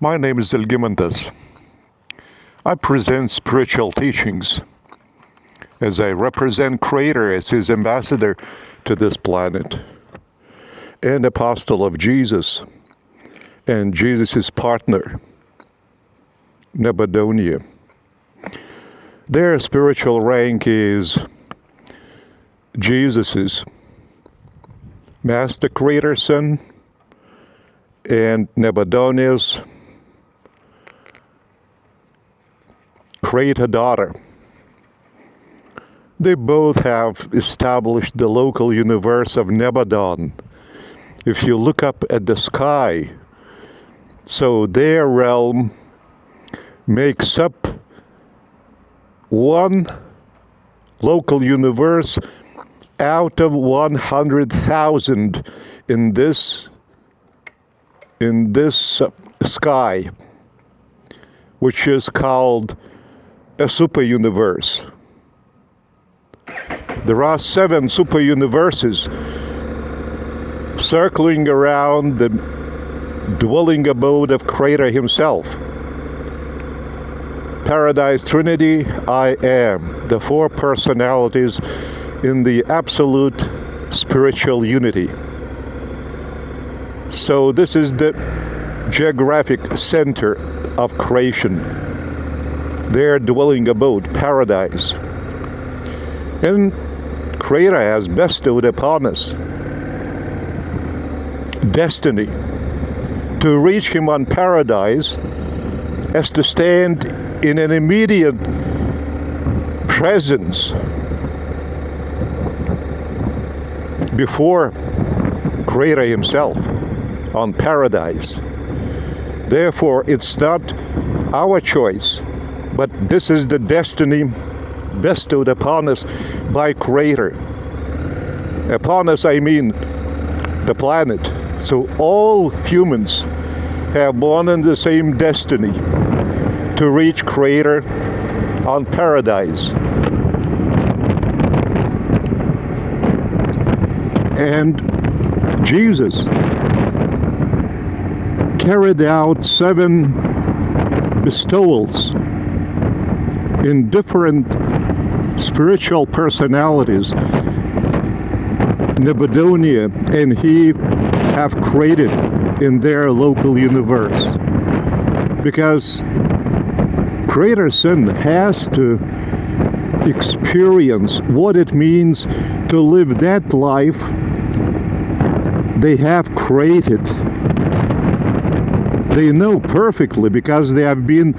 My name is Algimantas. I present spiritual teachings as I represent Creator as His ambassador to this planet and apostle of Jesus and Jesus' partner, Nebuchadnezzar. Their spiritual rank is Jesus's Master Creator Son and Nebuchadnezzar's Creator Daughter. They both have established the local universe of Nebuchadnezzar. If you look up at the sky, so their realm makes up one local universe out of 100,000 in this sky, which is called a super universe. There are 7 super universes circling around the dwelling abode of Creator Himself. Paradise Trinity, I am, the 4 personalities in the absolute spiritual unity. So this is the geographic center of creation, their dwelling abode, paradise. And Creator has bestowed upon us destiny to reach Him on paradise as to stand in an immediate presence before Creator Himself on paradise. Therefore, it's not our choice, but this is the destiny bestowed upon us by Creator. Upon us, I mean the planet. So all humans have one and the same destiny to reach Creator on paradise. And Jesus carried out 7 bestowals in different spiritual personalities Nebuchadnezzar and he have created in their local universe. Because Creator Son has to experience what it means to live that life they have created. They know perfectly because they have been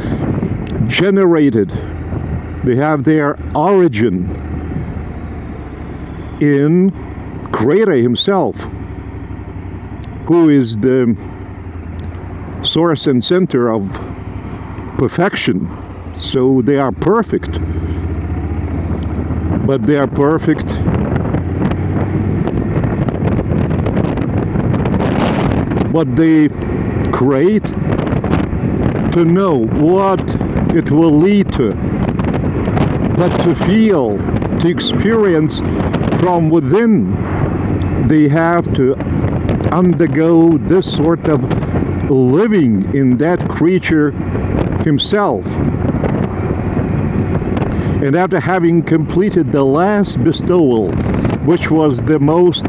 generated. They have their origin in Creator Himself, who is the source and center of perfection. So they are perfect. But they are perfect what they create to know what it will lead to, but to feel, to experience from within, they have to undergo this sort of living in that creature himself. And after having completed the last bestowal, which was the most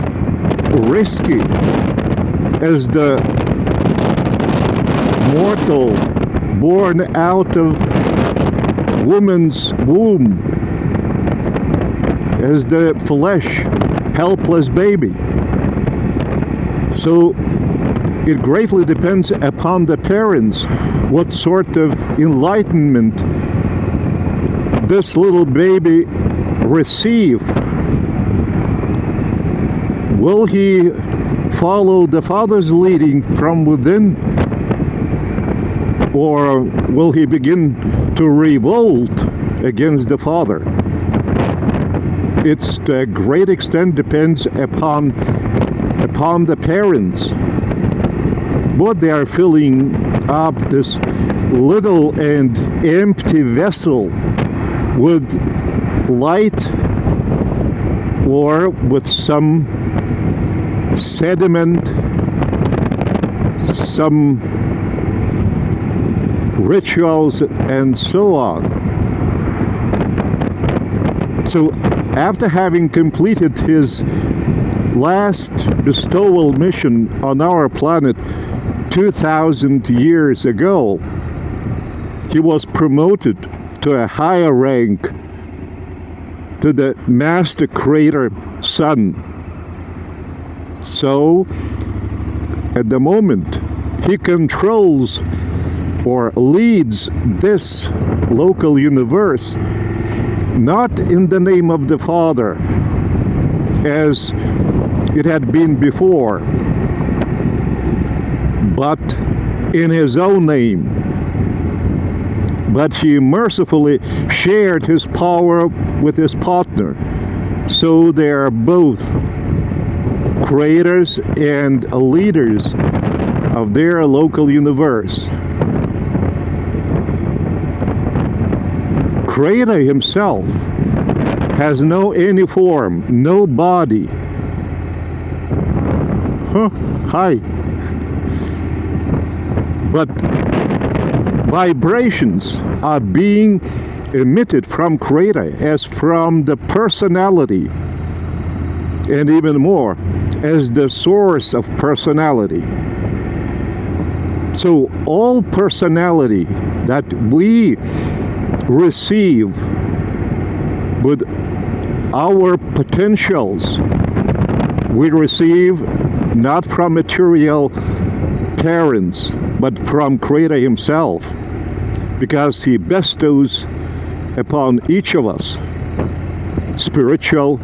risky, as the mortal born out of woman's womb, as the flesh, helpless baby. So it greatly depends upon the parents what sort of enlightenment this little baby receive. Will he follow the father's leading from within, or will he begin to revolt against the father? It's to a great extent depends upon the parents, what they are filling up this little and empty vessel with light or with some sediment, some rituals, and so on. So after having completed his last bestowal mission on our planet 2,000 years ago, he was promoted to a higher rank, to the Master Creator Son. So, at the moment, he controls or leads this local universe, not in the name of the Father, as it had been before, but in his own name. But he mercifully shared his power with his partner, so they are both creators and leaders of their local universe. Creator himself has no any form, no body. Hi. But vibrations are being emitted from Creator as from the personality, and even more, as the source of personality. So all personality that we receive with our potentials, we receive not from material parents, but from Creator himself, because he bestows upon each of us spiritual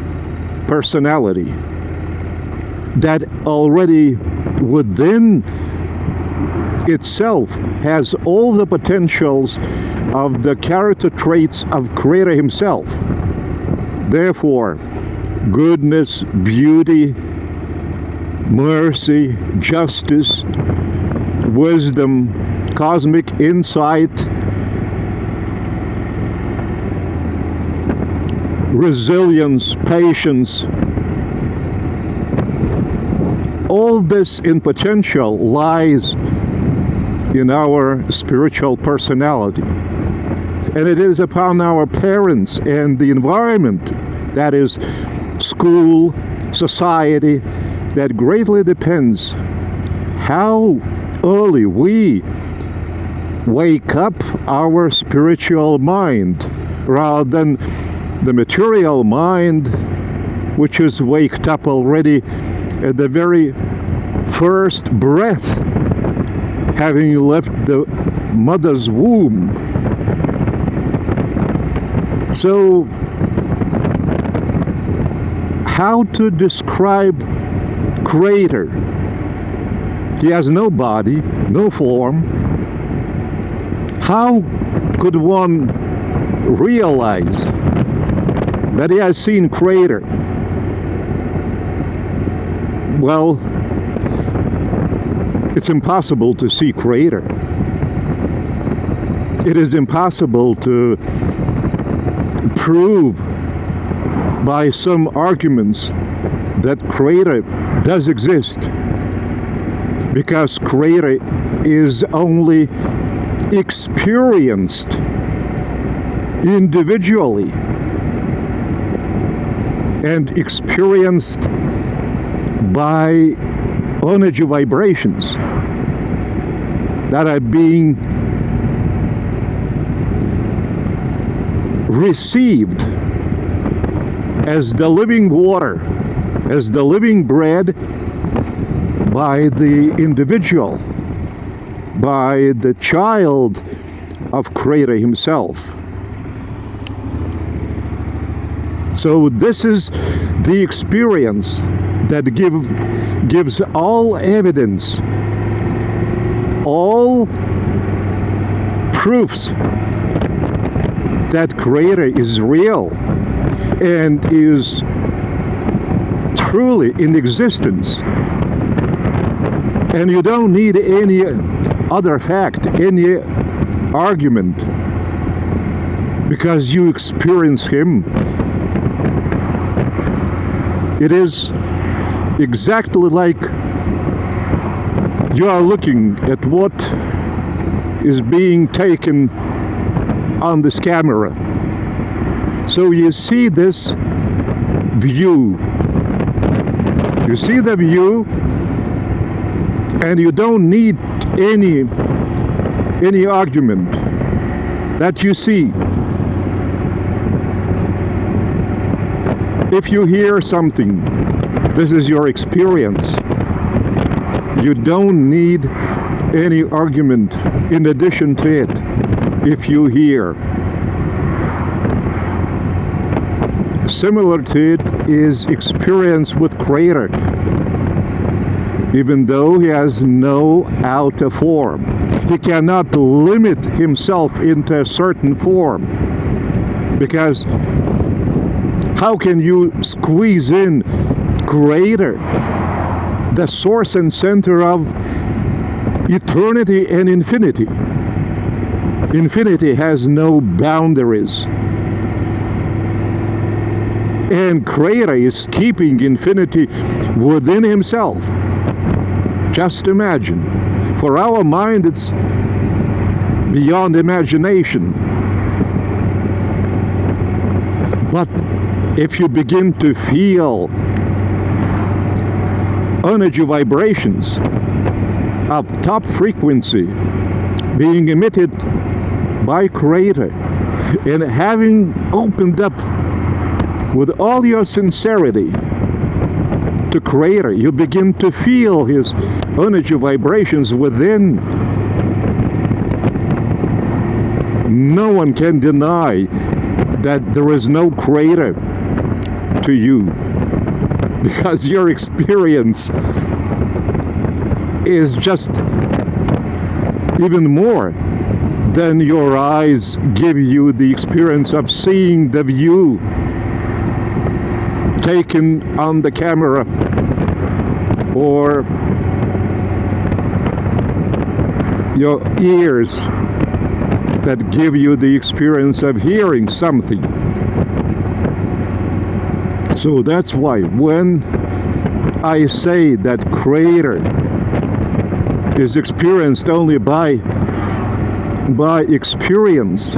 personality that already within itself has all the potentials of the character traits of Creator himself. Therefore, goodness, beauty, mercy, justice, wisdom, cosmic insight, resilience, patience, all this in potential lies in our spiritual personality. And it is upon our parents and the environment, that is school, society, that greatly depends how early we wake up our spiritual mind, rather than the material mind, which is waked up already at the very first breath, having left the mother's womb. So, how to describe Creator? He has no body, no form. How could one realize that he has seen Creator? Well, it's impossible to see Creator. It is impossible to prove by some arguments that Creator does exist, because Creator is only experienced individually and experienced by energy vibrations that are being received as the living water, as the living bread by the individual, by the child of Creator himself. So this is the experience that gives all evidence, all proofs that Creator is real and is truly in existence. And you don't need any other fact, any argument, because you experience Him. It is exactly like you are looking at what is being taken on this camera. So you see this view. You see the view, and you don't need any argument that you see. If you hear something, this is your experience. You don't need any argument in addition to it. If you hear, similar to it is experience with Creator, even though he has no outer form. He cannot limit himself into a certain form, because how can you squeeze in Creator, the source and center of eternity and infinity? Infinity has no boundaries. And Creator is keeping infinity within himself. Just imagine. For our mind, it's beyond imagination. But if you begin to feel energy vibrations of top frequency being emitted by Creator, and having opened up with all your sincerity to Creator, you begin to feel his energy vibrations within. No one can deny that there is no Creator to you, because your experience is just even more than your eyes give you the experience of seeing the view taken on the camera, or your ears that give you the experience of hearing something. So that's why when I say that Creator is experienced only by experience,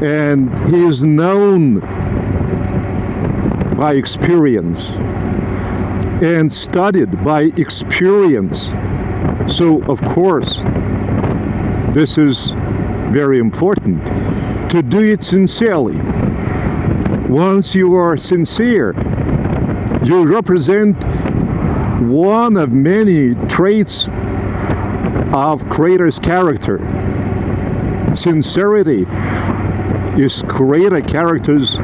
and he is known by experience and studied by experience, so of course this is very important to do it sincerely. Once you are sincere, you represent one of many traits of Creator's character. Sincerity is Creator character's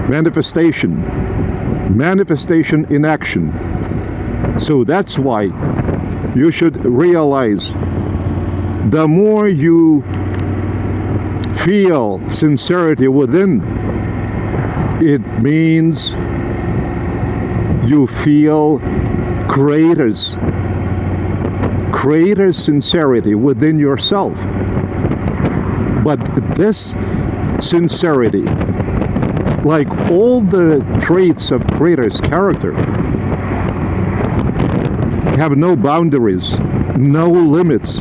manifestation in action. So that's why you should realize, the more you feel sincerity within, it means you feel Creator's sincerity within yourself. But this sincerity, like all the traits of Creator's character, have no boundaries, no limits.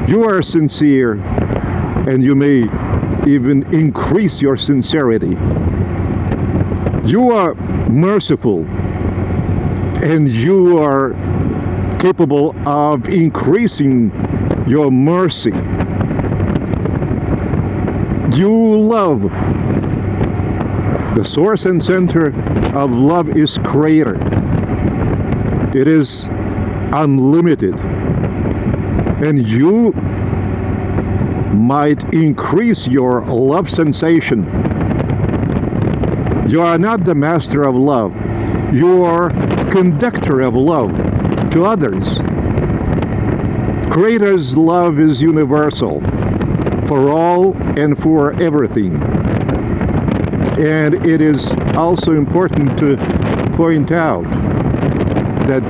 You are sincere, and you may even increase your sincerity. You are merciful, and you are capable of increasing your mercy. You love. The source and center of love is Creator. It is unlimited, and you might increase your love sensation. You are not the master of love. You are conductor of love to others. Creator's love is universal, for all and for everything. And it is also important to point out that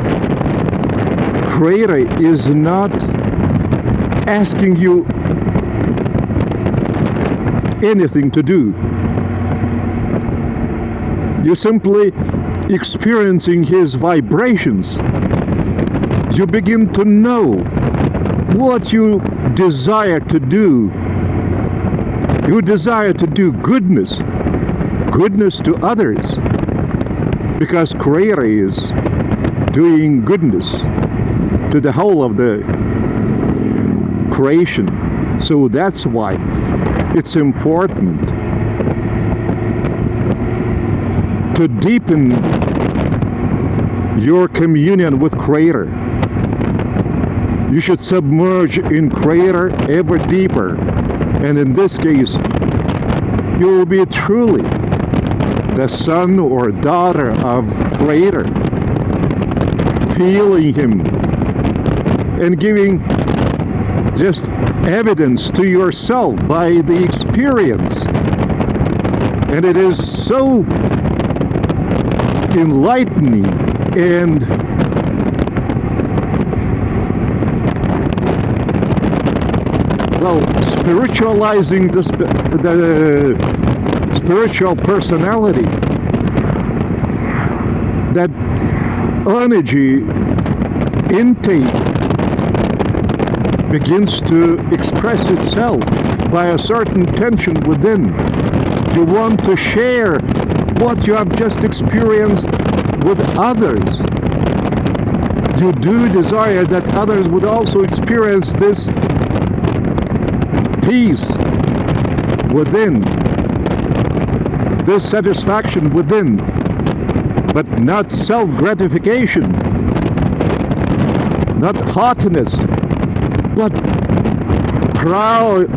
Creator is not asking you anything to do. You're simply experiencing his vibrations. You begin to know what you desire to do. You desire to do goodness to others, because Creator is doing goodness to the whole of the creation. So that's why it's important to deepen your communion with Creator. You should submerge in Creator ever deeper. And in this case, you will be truly the son or daughter of Creator, feeling Him and giving just evidence to yourself by the experience. And it is so enlightening and spiritualizing the spiritual personality. That energy intake begins to express itself by a certain tension within. You want to share what you have just experienced with others. You do desire that others would also experience this peace within, this satisfaction within, but not self-gratification, not haughtiness, but pride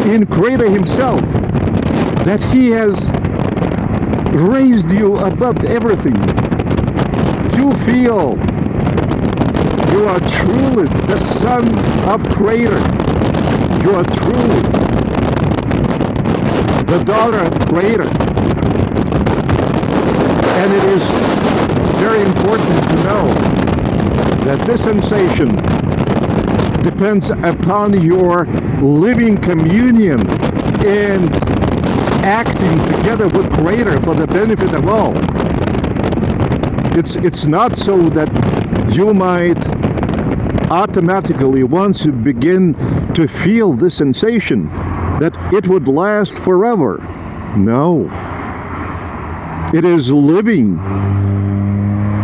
in Creator Himself, that He has raised you above everything. You feel you are truly the son of Creator. You are truly the daughter of Creator. And it is very important to know that this sensation depends upon your living communion and acting together with Creator for the benefit of all. It's not so that you might automatically, once you begin to feel this sensation, that it would last forever. No. It is living.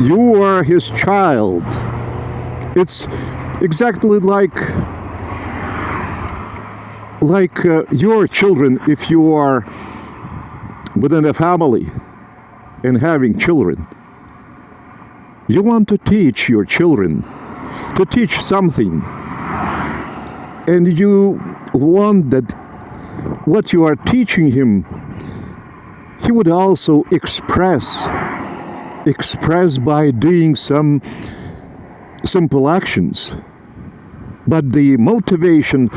You are His child. It's exactly like your children, if you are within a family and having children. You want to teach your children to teach something, and you want that what you are teaching him, he would also express by doing some simple actions. But the motivation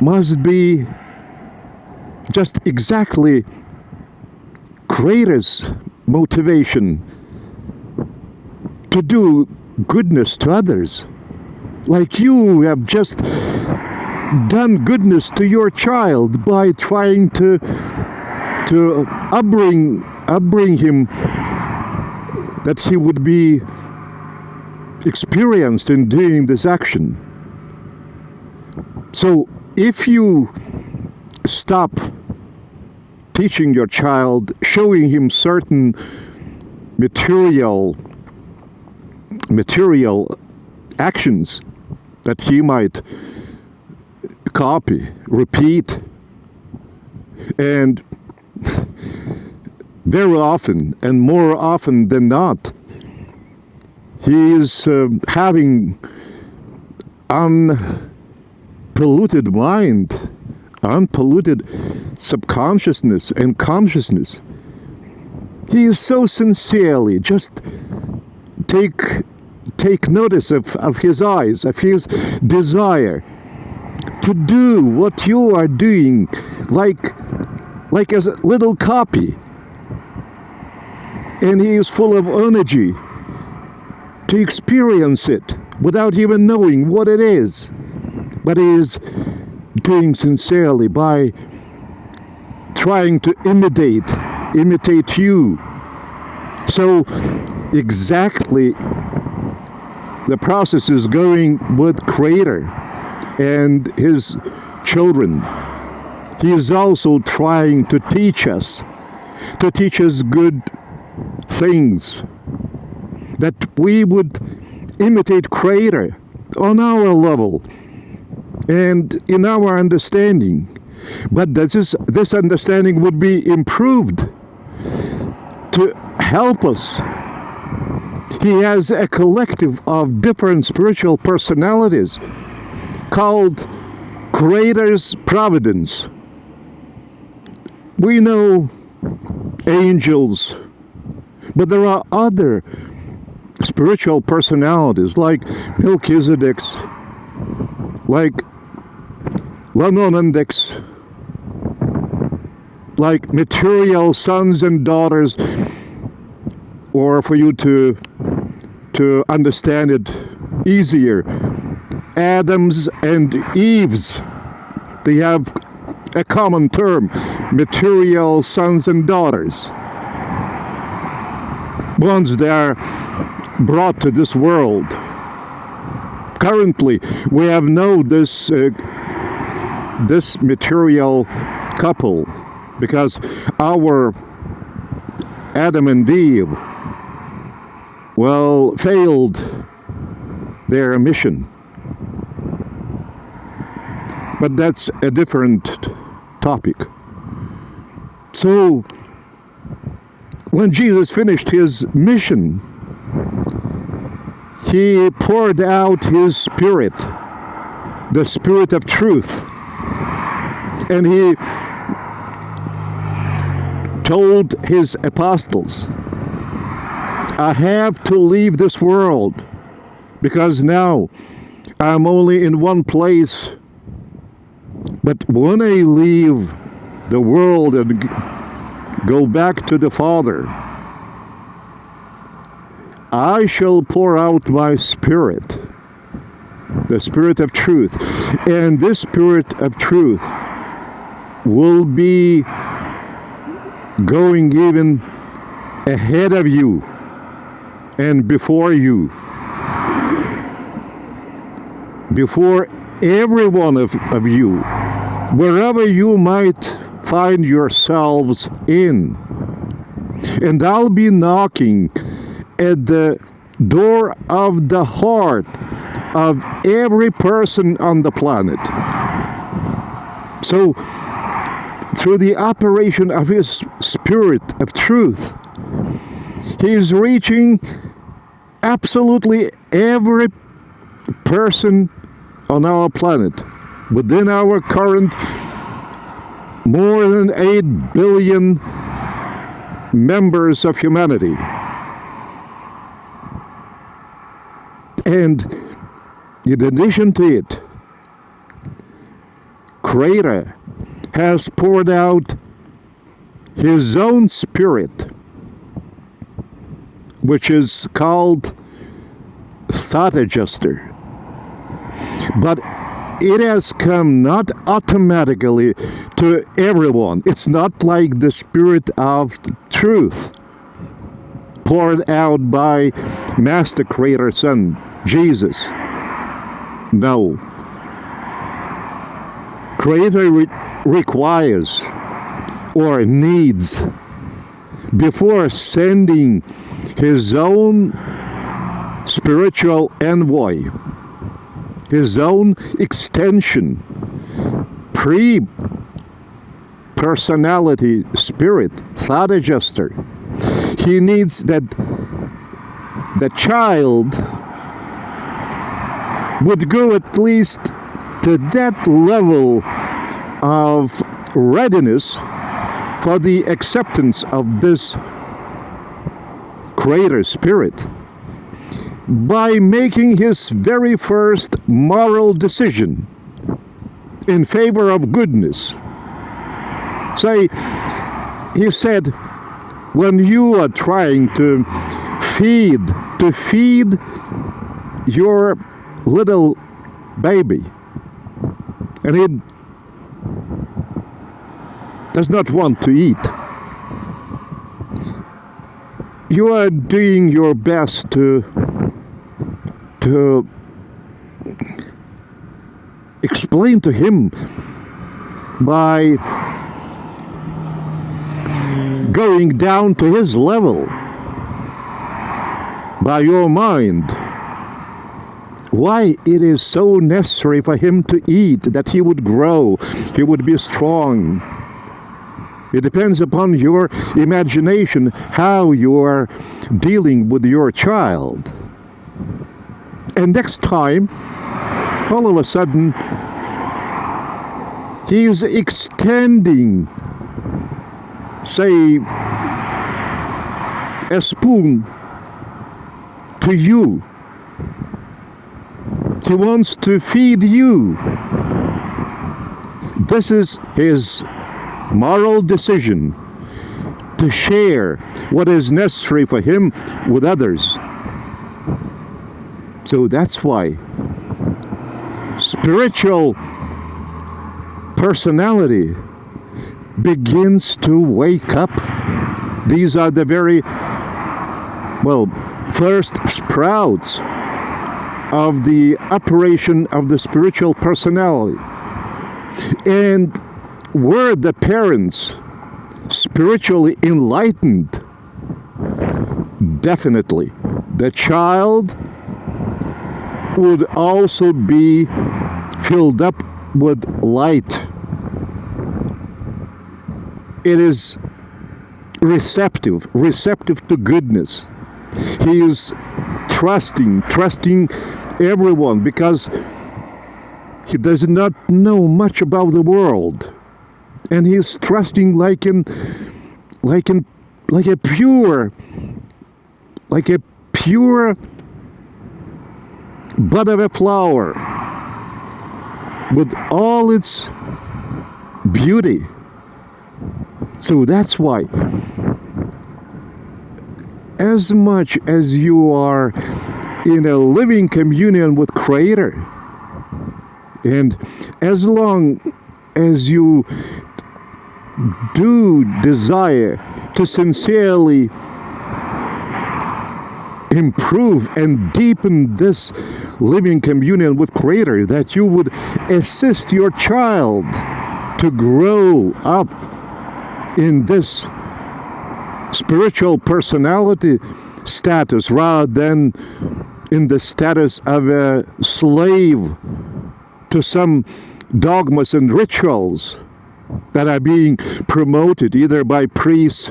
must be just exactly Creator's motivation to do goodness to others. Like you have just done goodness to your child by trying to upbring him that he would be experienced in doing this action. So if you stop teaching your child, showing him certain material actions that he might copy, repeat, and very often, and more often than not, he is having unpolluted mind, unpolluted subconsciousness and consciousness. He is so sincerely just take notice of his eyes, of his desire to do what you are doing, like as a little copy. And he is full of energy to experience it without even knowing what it is. But he is doing sincerely by trying to imitate you. So exactly the process is going with Creator and His children. He is also trying to teach us good things, that we would imitate Creator on our level and in our understanding. But this understanding would be improved to help us. He has a collective of different spiritual personalities called Creator's Providence. We know angels, but there are other spiritual personalities like Melchizedek's, like Lanonandek's, like material sons and daughters, or for you to understand it easier, Adams and Eve's. They have a common term, material sons and daughters. Once they are brought to this world. Currently, we have known this material couple because our Adam and Eve, failed their mission. But that's a different topic. So, when Jesus finished His mission, He poured out His Spirit, the Spirit of truth. And He told His apostles, I have to leave this world because now I'm only in one place. But when I leave the world and go back to the Father, I shall pour out my Spirit, the Spirit of truth. And this Spirit of truth will be going even ahead of you and before you, before every one of you, wherever you might find yourselves in. And I'll be knocking at the door of the heart of every person on the planet. So, through the operation of His Spirit of truth, He is reaching absolutely every person on our planet within our current more than 8 billion members of humanity. And in addition to it, Creator has poured out His own Spirit, which is called thought adjuster. But it has come not automatically to everyone. It's not like the Spirit of truth poured out by Master Creator Son, Jesus. No. Creator requires or needs, before sending His own spiritual envoy, His own extension, pre-personality spirit, thought adjuster, He needs that the child would go at least to that level of readiness for the acceptance of this Creator Spirit by making his very first moral decision in favor of goodness. Say, he said, when you are trying to feed your little baby, and he does not want to eat, you are doing your best to to explain to him by going down to his level by your mind why it is so necessary for him to eat, that he would grow, he would be strong. It depends upon your imagination how you are dealing with your child. And next time, all of a sudden, he is extending, say, a spoon to you. He wants to feed you. This is his moral decision to share what is necessary for him with others. So that's why spiritual personality begins to wake up. These are the very, first sprouts of the operation of the spiritual personality. And were the parents spiritually enlightened, definitely the child would also be filled up with light. It is receptive to goodness. He is trusting everyone because he does not know much about the world, and he is trusting like a pure bud of a flower with all its beauty. So that's why, as much as you are in a living communion with Creator, and as long as you do desire to sincerely improve and deepen this living communion with Creator, that you would assist your child to grow up in this spiritual personality status rather than in the status of a slave to some dogmas and rituals that are being promoted either by priests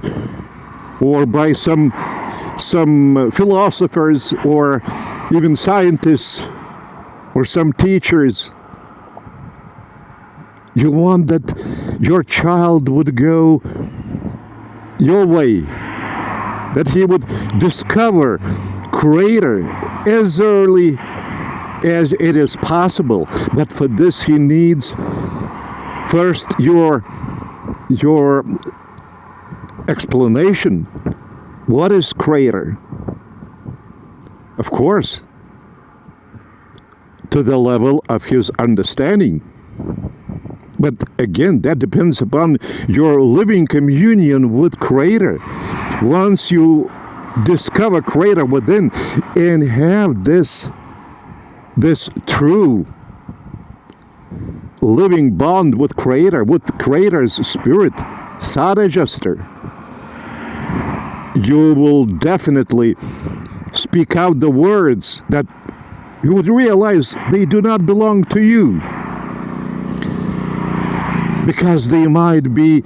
or by some philosophers or even scientists or some teachers. You want that your child would go your way, that he would discover Creator as early as it is possible. But for this he needs first your explanation. What is Creator? Of course, to the level of his understanding. But again, that depends upon your living communion with Creator. Once you discover Creator within and have this true living bond with Creator, with Creator's Spirit, thought adjuster, you will definitely speak out the words that you would realize they do not belong to you, because they might be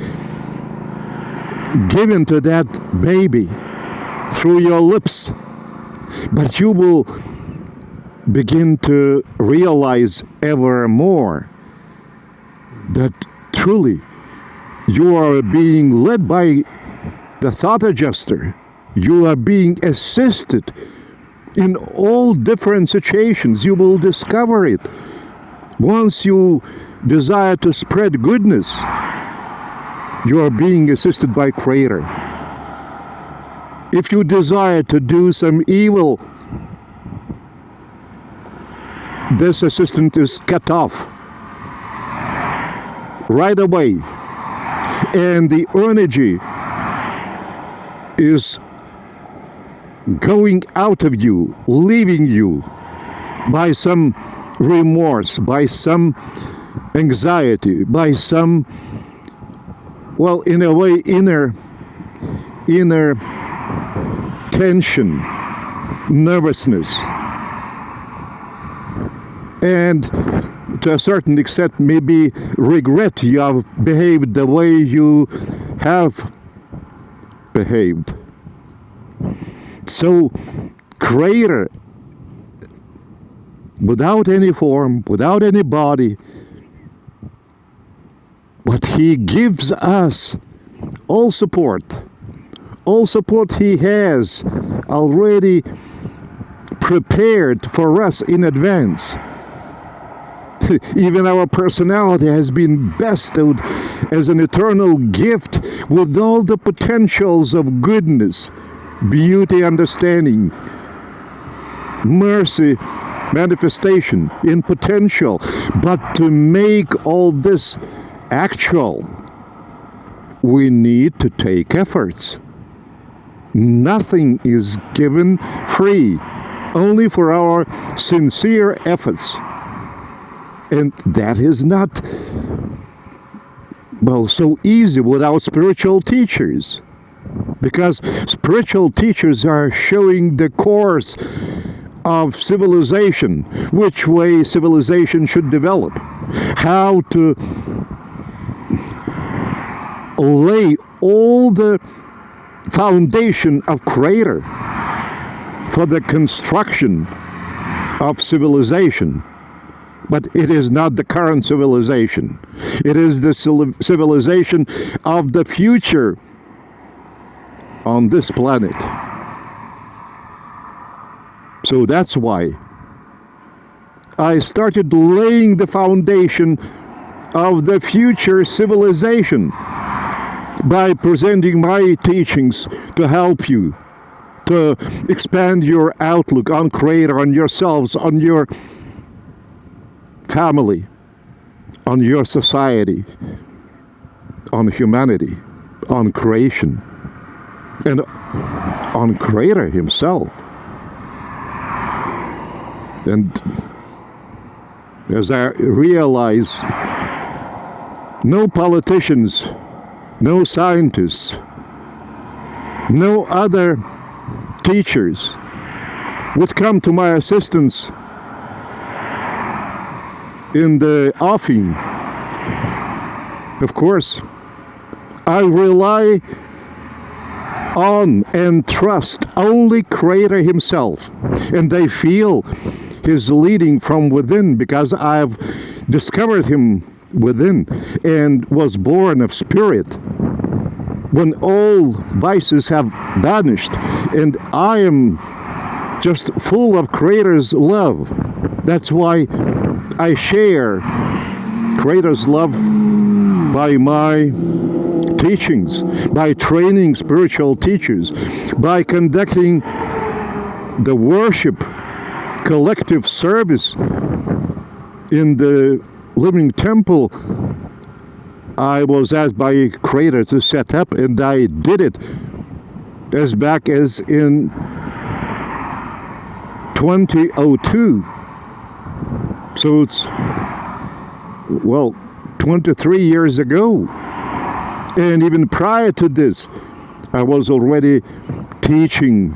given to that baby through your lips. But you will begin to realize ever more that truly you are being led by the thought adjuster. You are being assisted in all different situations. You will discover it. Once you desire to spread goodness, you are being assisted by Creator. If you desire to do some evil, this assistant is cut off right away, and the energy is going out of you, leaving you, by some remorse, by some anxiety, by some, well, in a way, inner tension, nervousness, and to a certain extent maybe regret you have behaved the way you have behaved. So Creator, without any form, without any body, but He gives us all support He has already prepared for us in advance. Even our personality has been bestowed as an eternal gift with all the potentials of goodness, beauty, understanding, mercy, manifestation in potential. But to make all this actual, we need to take efforts. Nothing is given free, only for our sincere efforts. And that is not, well, so easy without spiritual teachers. Because spiritual teachers are showing the course of civilization, which way civilization should develop, how to lay all the foundation of Creator for the construction of civilization. But it is not the current civilization. It is the civilization of the future on this planet. So that's why I started laying the foundation of the future civilization by presenting my teachings to help you to expand your outlook on Creator, on yourselves, on your family, on your society, on humanity, on creation, and on Creator Himself. And as I realize, no politicians, no scientists, no other teachers would come to my assistance in the offing. Of course, I rely on and trust only Creator Himself, and I feel His leading from within because I've discovered Him within and was born of Spirit when all vices have vanished, and I am just full of Creator's love. That's why I share Creator's love by my teachings, by training spiritual teachers, by conducting the worship, collective service in the living temple I was asked by Creator to set up, and I did it as back as in 2002. So it's, well, 23 years ago. And even prior to this, I was already teaching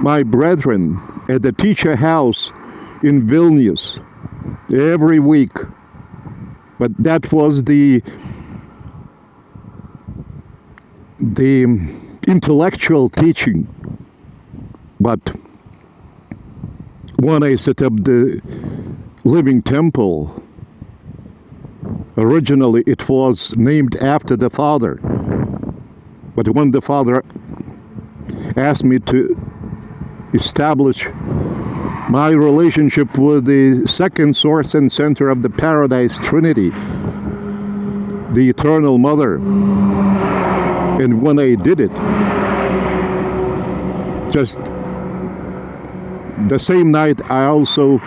my brethren at the teacher house in Vilnius every week. But that was the intellectual teaching. But when I set up the living temple, originally it was named after the Father. But when the Father asked me to establish my relationship with the second source and center of the Paradise Trinity, the Eternal Mother, and when I did it, just the same night I also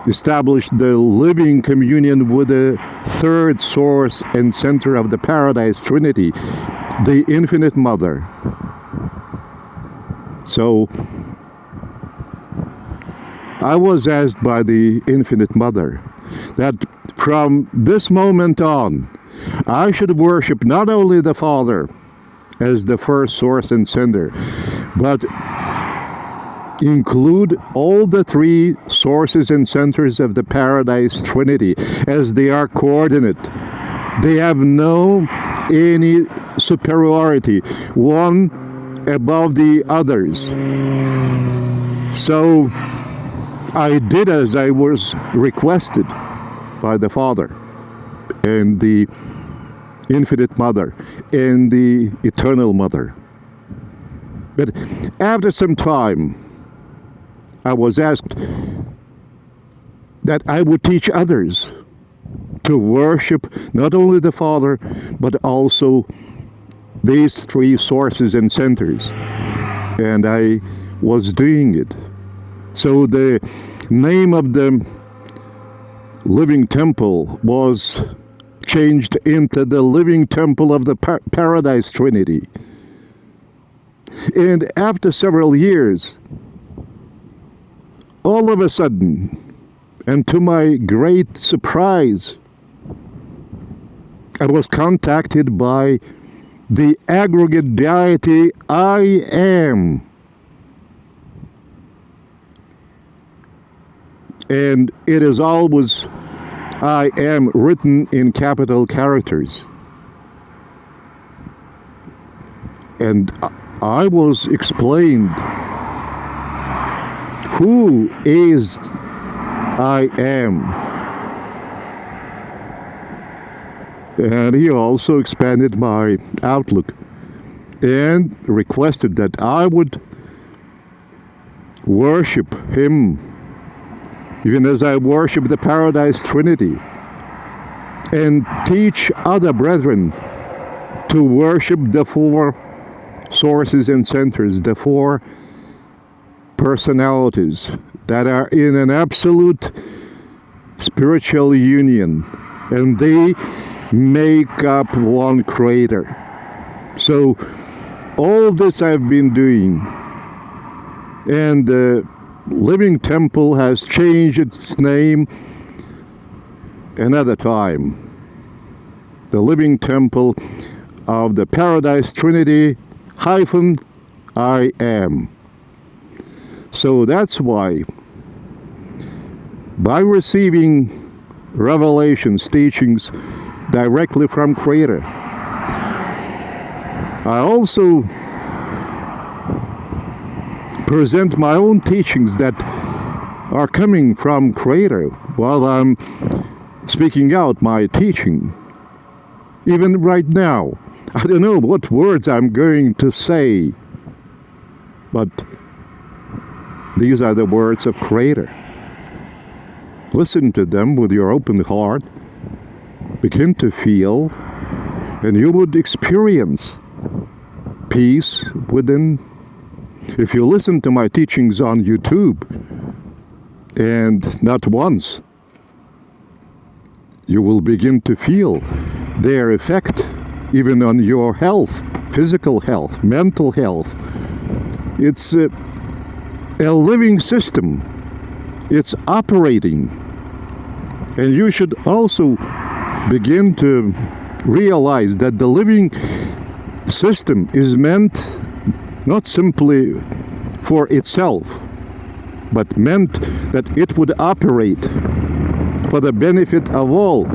established the living communion with the third source and center of the Paradise Trinity, the Infinite Mother. So I was asked by the Infinite Mother that from this moment on, I should worship not only the Father as the first source and center, but include all the three sources and centers of the Paradise Trinity as they are coordinate. They have no any superiority, one above the others. So I did as I was requested by the Father and the Infinite Mother and the Eternal Mother. But after some time, I was asked that I would teach others to worship not only the Father, but also these three sources and centers. And I was doing it. So the name of the living temple was changed into the living temple of the Paradise Trinity. And after several years, all of a sudden, and to my great surprise, I was contacted by the Aggregate Deity I Am. And it is always I Am written in capital characters. And I was explained who is I Am. And he also expanded my outlook and requested that I would worship him even as I worship the Paradise Trinity, and teach other brethren to worship the four sources and centers, the four personalities that are in an absolute spiritual union, and they make up one creator. So all this I've been doing, and the living temple has changed its name another time. The living temple of the Paradise Trinity hyphen I Am. So that's why, by receiving revelations, teachings directly from Creator, I also present my own teachings that are coming from Creator while I'm speaking out my teaching. Even right now, I don't know what words I'm going to say, but these are the words of Creator. Listen to them with your open heart, begin to feel, and you would experience peace within. If you listen to my teachings on YouTube, and not once, you will begin to feel their effect even on your health, physical health, mental health. It's a living system. It's operating. And you should also begin to realize that the living system is meant not simply for itself, but meant that it would operate for the benefit of all.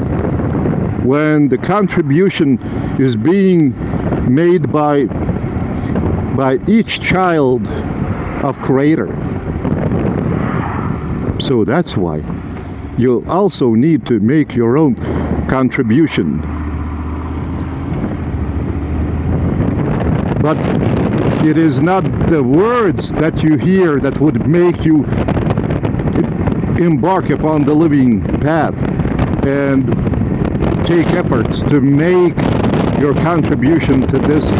When the contribution is being made by each child of Creator. So that's why you also need to make your own contribution. But it is not the words that you hear that would make you embark upon the living path and take efforts to make your contribution to this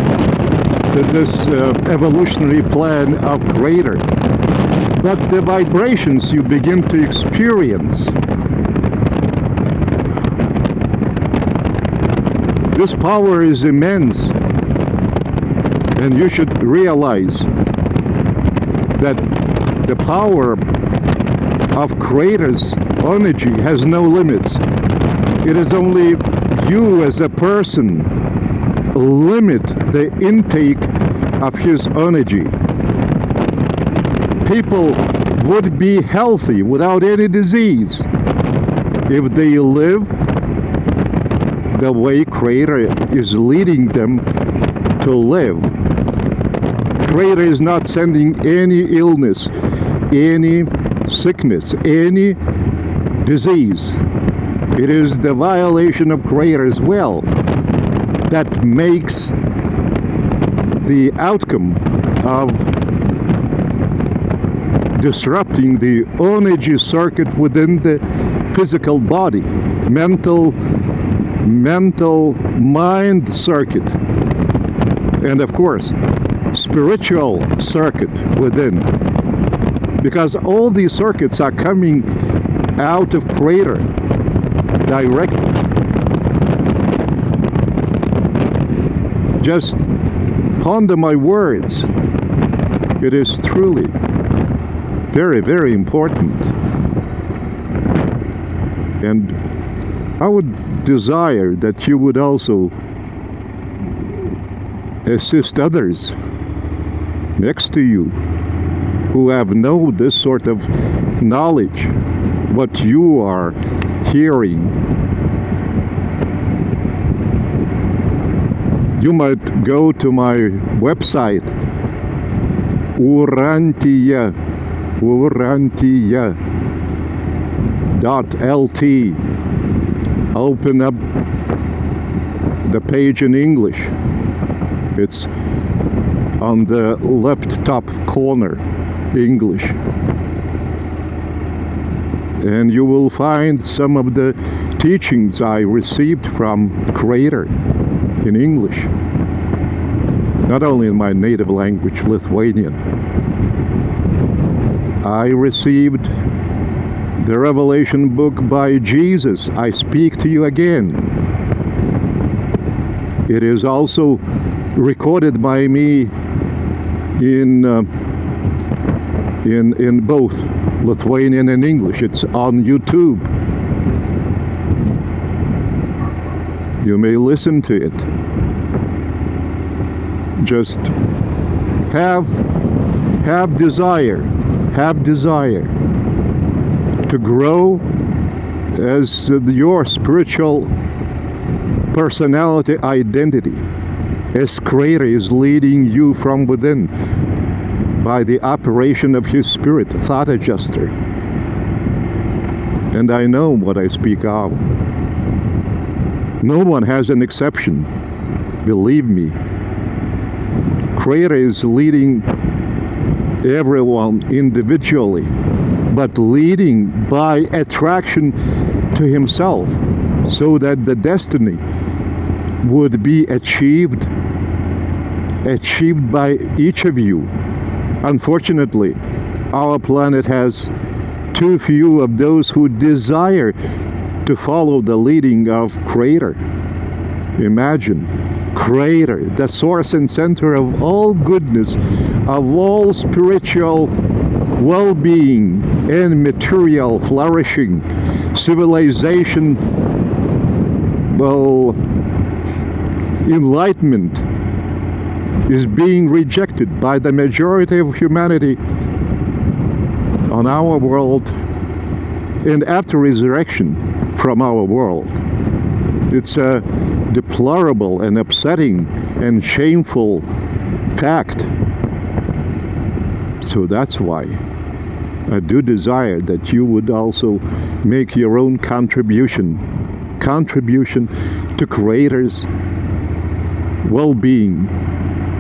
evolutionary plan of Creator. But the vibrations you begin to experience, this power is immense. And you should realize that the power of Creator's energy has no limits. It is only you as a person limit the intake of His energy. People would be healthy without any disease if they live the way Creator is leading them to live. Creator is not sending any illness, any sickness, any disease. It is the violation of Creator's will that makes the outcome of disrupting the energy circuit within the physical body, mental mind circuit, and of course spiritual circuit within, because all these circuits are coming out of Creator directly. Just ponder my words. It is truly very, very important. And I would desire that you would also assist others next to you who have no this sort of knowledge, what you are hearing. You might go to my website, urantia.lt. Open up the page in English. It's on the left top corner, English. And you will find some of the teachings I received from Creator in English, not only in my native language, Lithuanian. I received the Revelation book by Jesus, I Speak to You Again. It is also recorded by me in both Lithuanian and English. It's on YouTube. You may listen to it. Just have desire to grow as your spiritual personality identity, as Creator is leading you from within by the operation of His Spirit, thought adjuster. And I know what I speak of. No one has an exception, believe me. Creator is leading everyone individually, but leading by attraction to Himself, so that the destiny would be achieved by each of you. Unfortunately, our planet has too few of those who desire to follow the leading of Creator. Imagine Creator, the source and center of all goodness, of all spiritual well-being and material flourishing, civilization, enlightenment is being rejected by the majority of humanity on our world and after resurrection from our world. It's a deplorable and upsetting and shameful fact. So that's why I do desire that you would also make your own contribution to Creator's well-being.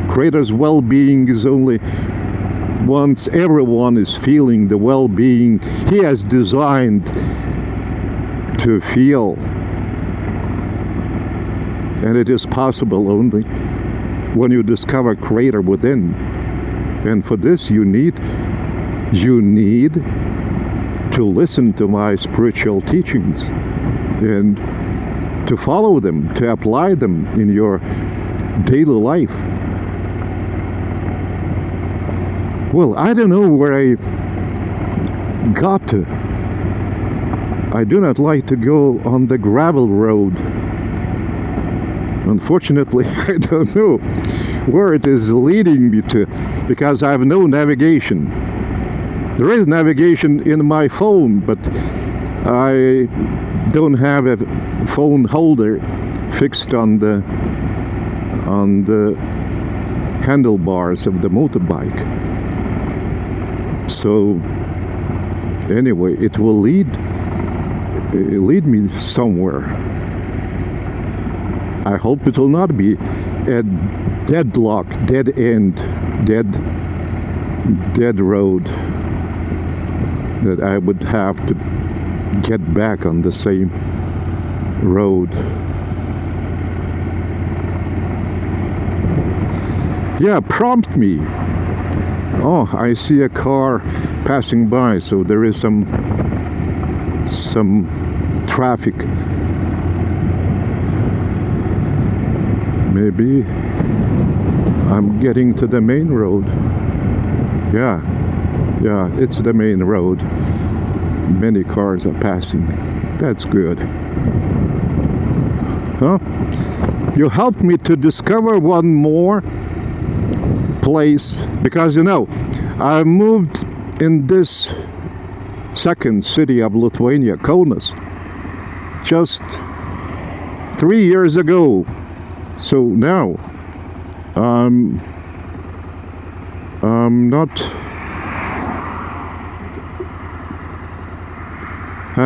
Creator's well-being is only once everyone is feeling the well-being He has designed to feel. And it is possible only when you discover Creator within. And for this you need to listen to my spiritual teachings and to follow them, to apply them in your daily life. Well, I don't know where I got to. I do not like to go on the gravel road. Unfortunately, I don't know where it is leading me to, because I have no navigation. There is navigation in my phone, but I don't have a phone holder fixed on the handlebars of the motorbike. So anyway, it will lead me somewhere. I hope it will not be a deadlock, dead end, dead road that I would have to get back on the same road. Yeah, prompt me. Oh, I see a car passing by, so there is some traffic. Maybe I'm getting to the main road. Yeah, it's the main road. Many cars are passing. That's good. Huh? You helped me to discover one more place, because I moved in this second city of Lithuania, Kaunas, just 3 years ago. So now I'm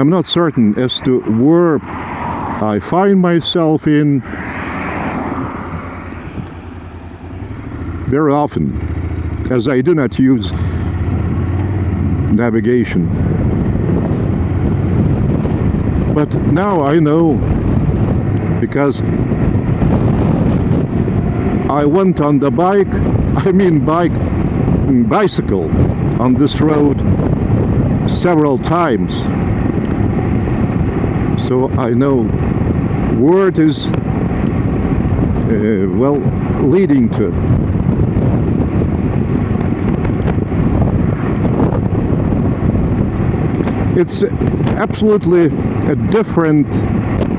not certain as to where I find myself in very often, as I do not use navigation. But now I know, because I went on the bicycle on this road several times. So I know where it is leading to. It's absolutely a different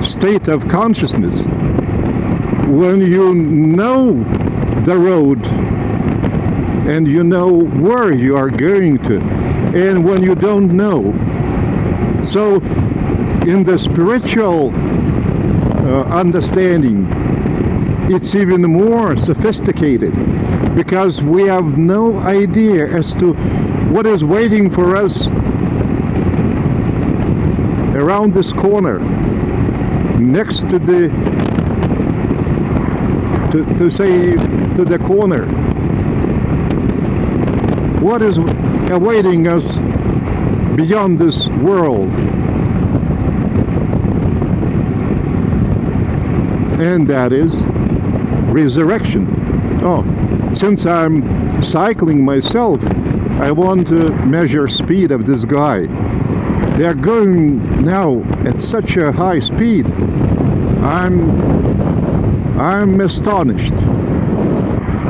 state of consciousness when you know the road and you know where you are going to, and when you don't know. So in the spiritual understanding, it's even more sophisticated, because we have no idea as to what is waiting for us around this corner, next to the corner. What is awaiting us beyond this world? And that is resurrection. Oh, since I'm cycling myself, I want to measure speed of this guy. They are going now at such a high speed. I'm astonished.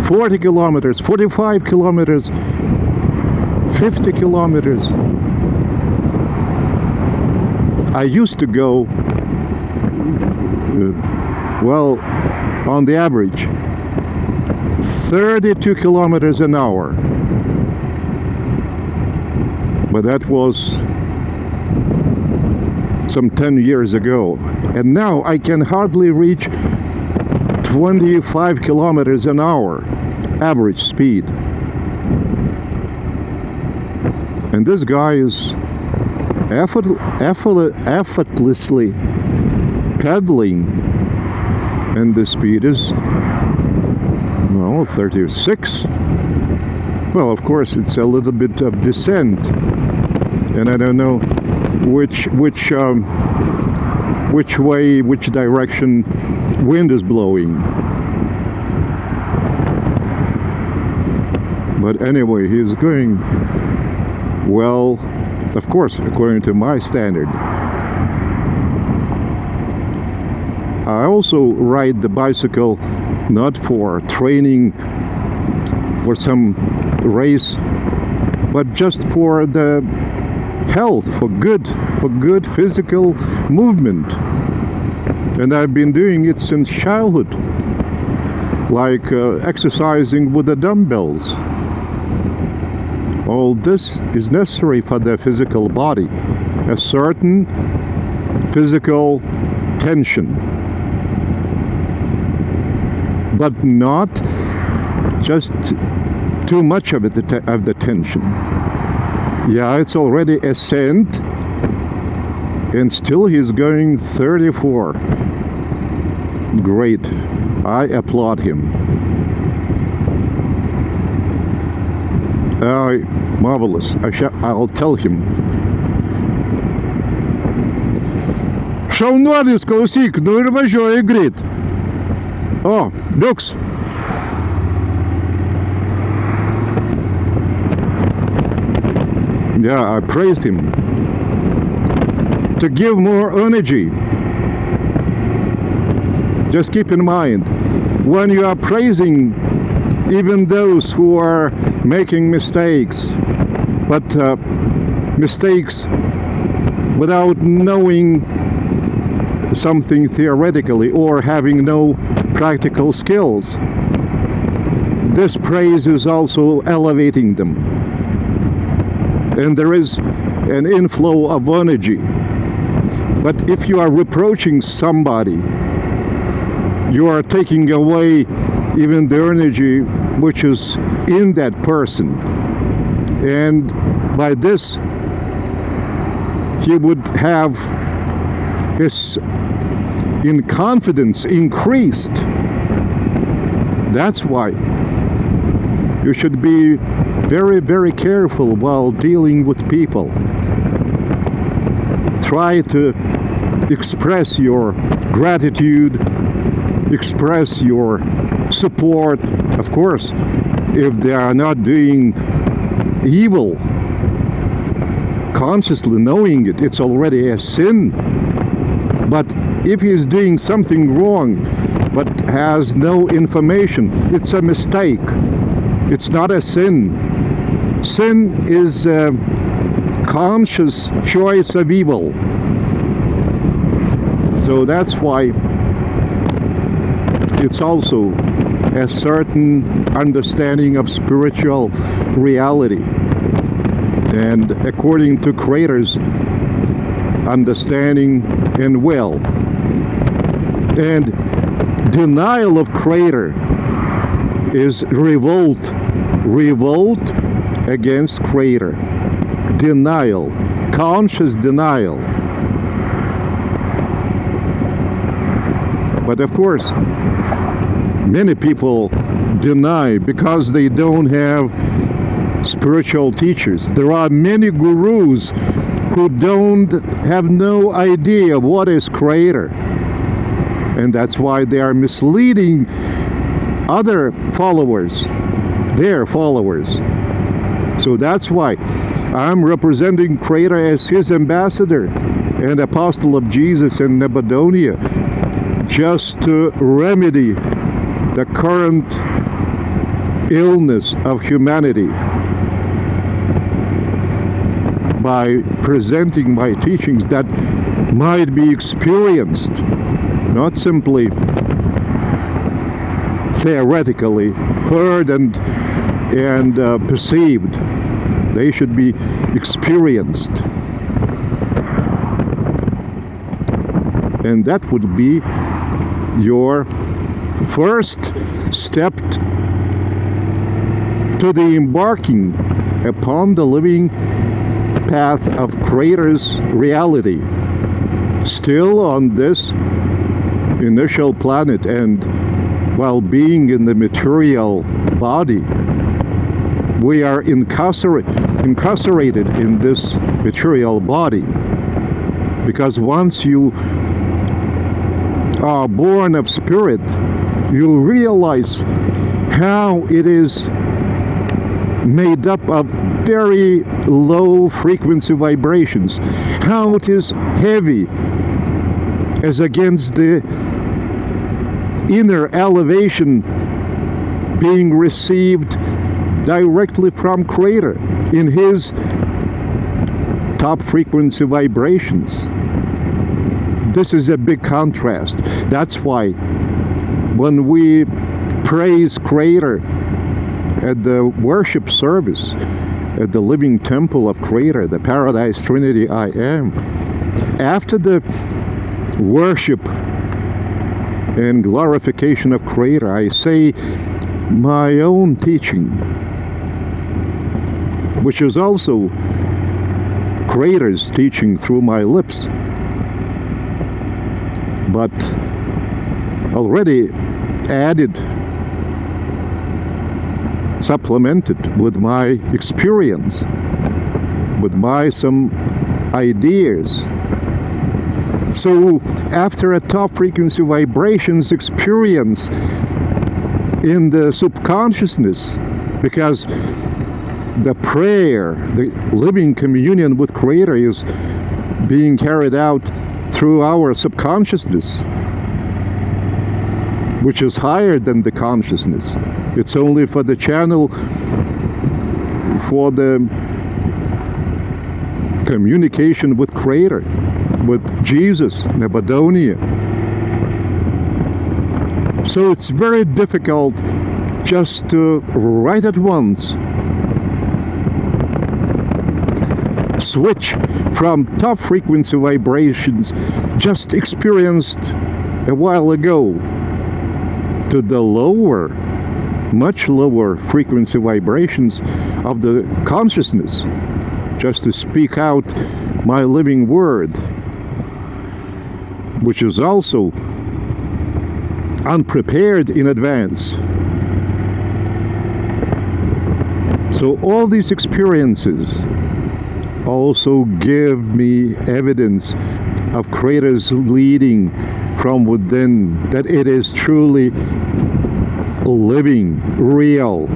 40 kilometers, 45 kilometers, 50 kilometers. I used to go, on the average, 32 kilometers an hour. But that was some 10 years ago. And now I can hardly reach 25 kilometers an hour, average speed. And this guy is effortlessly pedaling, and the speed is 36. Well, of course, it's a little bit of descent, and I don't know which direction wind is blowing. But anyway, he's going well, of course, according to my standard. I also ride the bicycle not for training for some race, but just for the health, for good physical movement. And I've been doing it since childhood, like exercising with the dumbbells. All this is necessary for the physical body, a certain physical tension, but not just too much of it, of the tension. Yeah, it's already ascent, and still he's going 34. Great. I applaud him. Marvelous. I'll tell him. Šaunuolis, klausyk, nu ir važiuoji greit. O, liuks. Yeah, I praised him to give more energy. Just keep in mind, when you are praising even those who are making mistakes, but mistakes without knowing something theoretically or having no practical skills, this praise is also elevating them. And there is an inflow of energy. But if you are reproaching somebody, you are taking away even the energy which is in that person. And by this, he would have his confidence increased. That's why you should be very, very careful while dealing with people. Try to express your gratitude, express your support. Of course, if they are not doing evil, consciously knowing it, it's already a sin. But if he is doing something wrong, but has no information, it's a mistake. It's not a sin. Sin is a conscious choice of evil. So that's why it's also a certain understanding of spiritual reality. And according to Creator's understanding and will. And denial of Creator is revolt against Creator. Denial, conscious denial. But of course, many people deny because they don't have spiritual teachers. There are many gurus who have no idea what is Creator. And that's why they are misleading other followers, their followers. So that's why I'm representing Creator as his ambassador and apostle of Jesus in Nebuchadnezzar, just to remedy the current illness of humanity by presenting my teachings that might be experienced, not simply theoretically heard and perceived. They should be experienced. And that would be your first step to the embarking upon the living path of Creator's reality, still on this initial planet, and while being in the material body, we are incarcerated in this material body, because once you are born of spirit, you realize how it is made up of very low frequency vibrations, how it is heavy as against the inner elevation being received directly from Creator in his top frequency vibrations. This is a big contrast. That's why when we praise Creator at the worship service, at the living temple of Creator, the Paradise Trinity I Am, after the worship and glorification of Creator, I say my own teaching, which is also Creator's teaching through my lips, but already added, supplemented with my experience, with my some ideas. So after a top frequency vibrations experience in the subconsciousness, because the prayer, the living communion with Creator is being carried out through our subconsciousness, which is higher than the consciousness. It's only for the channel for the communication with Creator, with Jesus, Nebuchadnezzar. So it's very difficult just to right at once switch from top frequency vibrations just experienced a while ago to the lower, much lower frequency vibrations of the consciousness, just to speak out my living word, which is also unprepared in advance. So all these experiences also give me evidence of Creator's leading from within, that it is truly living, real,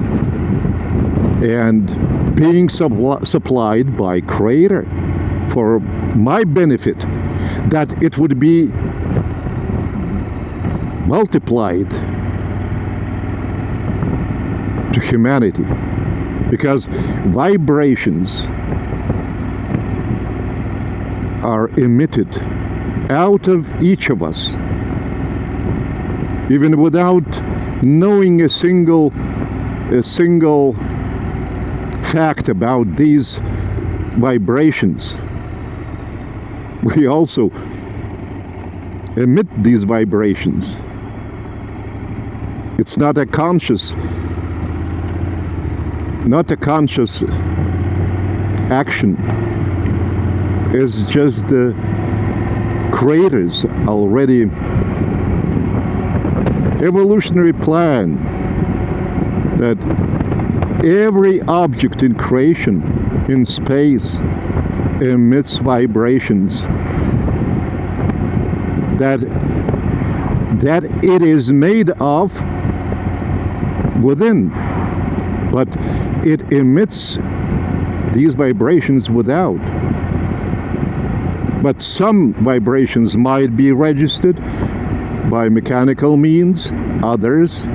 and being supplied by Creator for my benefit, that it would be multiplied to humanity, because vibrations are emitted out of each of us, even without knowing a single fact about these vibrations. We also emit these vibrations. It's not a conscious action. It's just the Creator's already evolutionary plan, that every object in creation, in space, emits vibrations, that it is made of within, but it emits these vibrations without. But some vibrations might be registered by mechanical means, others,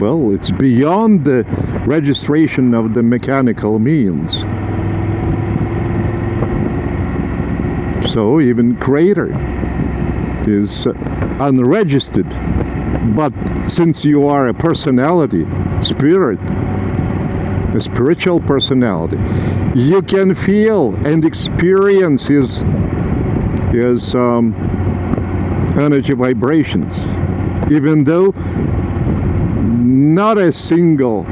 well, it's beyond the registration of the mechanical means. So even Creator is unregistered. But since you are a personality, spirit, a spiritual personality, you can feel and experience his energy vibrations, even though not a single,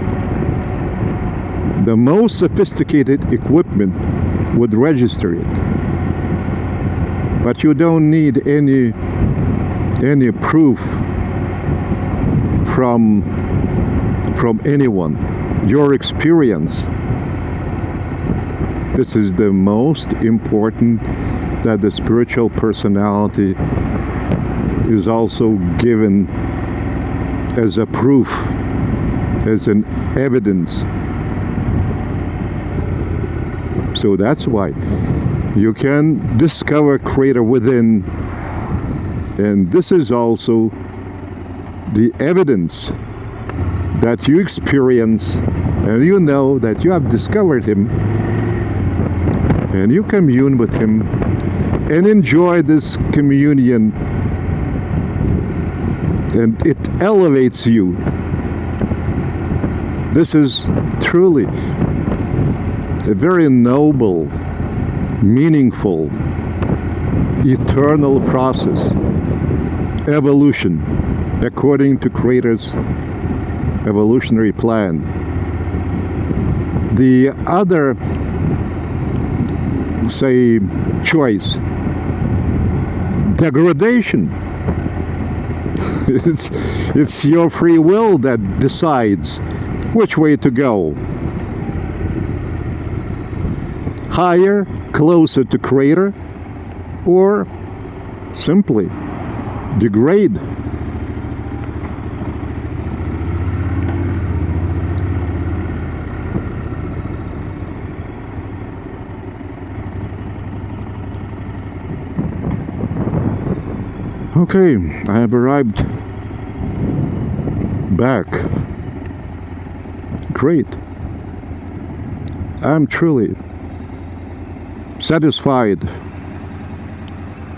the most sophisticated equipment would register it. But you don't need any proof from anyone. Your experience. This is the most important, that the spiritual personality is also given as a proof, as an evidence. So that's why you can discover Creator within, and this is also the evidence that you experience, and you know that you have discovered Him, And you commune with Him and enjoy this communion, and it elevates you. This is truly a very noble, meaningful, eternal process. Evolution, according to Creator's evolutionary plan. The other, say, choice, degradation. It's your free will that decides which way to go. Higher, closer to Creator, or simply degrade. Okay, I have arrived back. Great. I'm truly satisfied.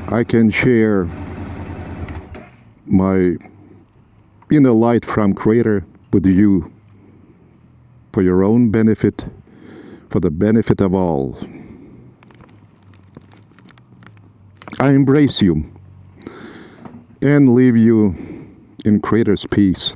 I can share my inner light from Creator with you for your own benefit, for the benefit of all. I embrace you and leave you in Creator's peace.